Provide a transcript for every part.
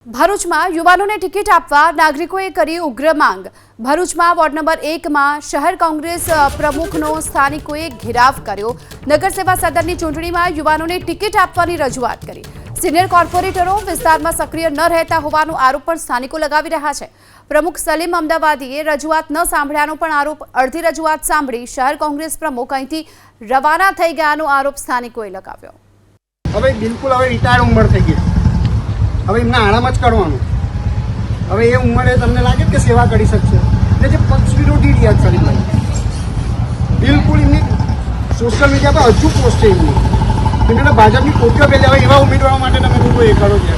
ભરૂચમાં યુવાનોને ટિકિટ આપવા નાગરિકોએ કરી ઉગ્ર માંગ। ભરૂચમાં વોર્ડ નંબર 1 માં શહેર કોંગ્રેસ પ્રમુખનો સ્થાનિકોએ ઘેરાવ કર્યો। નગરસેવા સદનની ચૂંટણીમાં યુવાનોને ટિકિટ આપવાની રજૂઆત કરી। સિનિયર કોર્પોરેટરો વિસ્તારમાં સક્રિય ન રહેતા હોવાનો આરોપ પણ સ્થાનિકો લગાવી રહ્યા છે। પ્રમુખ સલીમ અમદાવાદીએ રજૂઆત ન સાંભળ્યાનો પણ આરોપ। અડધી રજૂઆત સાંભળી શહેર કોંગ્રેસ પ્રમુખ અહીંથી રવાના થઈ ગયાનો આરોપ સ્થાનિકોએ લગાવ્યો। હવે બિલકુલ હવે રિટાયર્ડ ઉંમર થઈ ગઈ, હવે એમના આરામ જ કરવાનું। હવે એ ઉંમરે તમને લાગે કે સેવા કરી શકશે? એટલે જે પક્ષ વિરોધી રહ્યા સલીમભાઈ, બિલકુલ એમની સોશિયલ મીડિયા પર હજુ પોસ્ટ છે એમની, એમને ભાજપની કોટીઓ પહેલી હવે એવા ઉમેદવારો માટે તમે લોકો એ કરો છો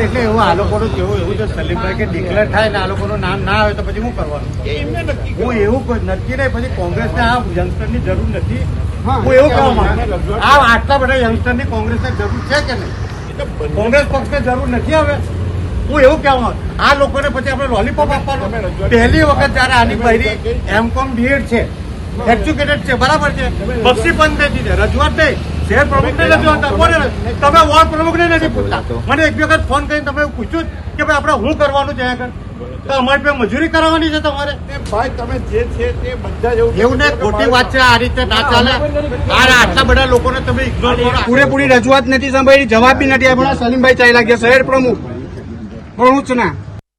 એટલે એવું આ લોકોનું કેવું એવું છે સલીમભાઈ કે ડિક્લેર થાય ને આ લોકોનું નામ ના આવે તો પછી શું કરવાનું? હું એવું નક્કી નહીં, પછી કોંગ્રેસને આ યંગસ્ટરની જરૂર નથી। હું એવું કહેવા માંગુ, આ આટલા બધા યંગસ્ટરની કોંગ્રેસને જરૂર છે કે નહીં? કોંગ્રેસ પક્ષને જરૂર નથી। હવે હું એવું કહેવા માંગુ, આ લોકોને પછી આપણે લોલીપોપ આપવાનું? પહેલી વખત જયારે આની બહેરી M.Com B.Ed છે, એજ્યુકેટેડ છે, બરાબર છે, બક્ષી બંધ થઈ દીધી, રજૂઆત નહીં, શહેર પ્રમુખને નથી હોતા, કોને તમે વોર્ડ પ્રમુખને નથી પૂછતા? મને એક વખત ફોન કરીને તમે પૂછ્યું કે ભાઈ આપણે શું કરવાનું છે આગળ? તો અમારી પાસે મજૂરી કરાવવાની છે તમારે? ભાઈ તમે જે છે તે બધા એવું ને ખોટી વાત છે, આ રીતે ના ચાલે। આટલા બધા લોકોને તમે ઇગ્નોર કરો। પૂરેપૂરી રજૂઆત નથી સાંભળી, જવાબ બી નથી આપ્યો। સલીમભાઈ ચાલ્યા ગયા, શહેર પ્રમુખ ભરૂચના।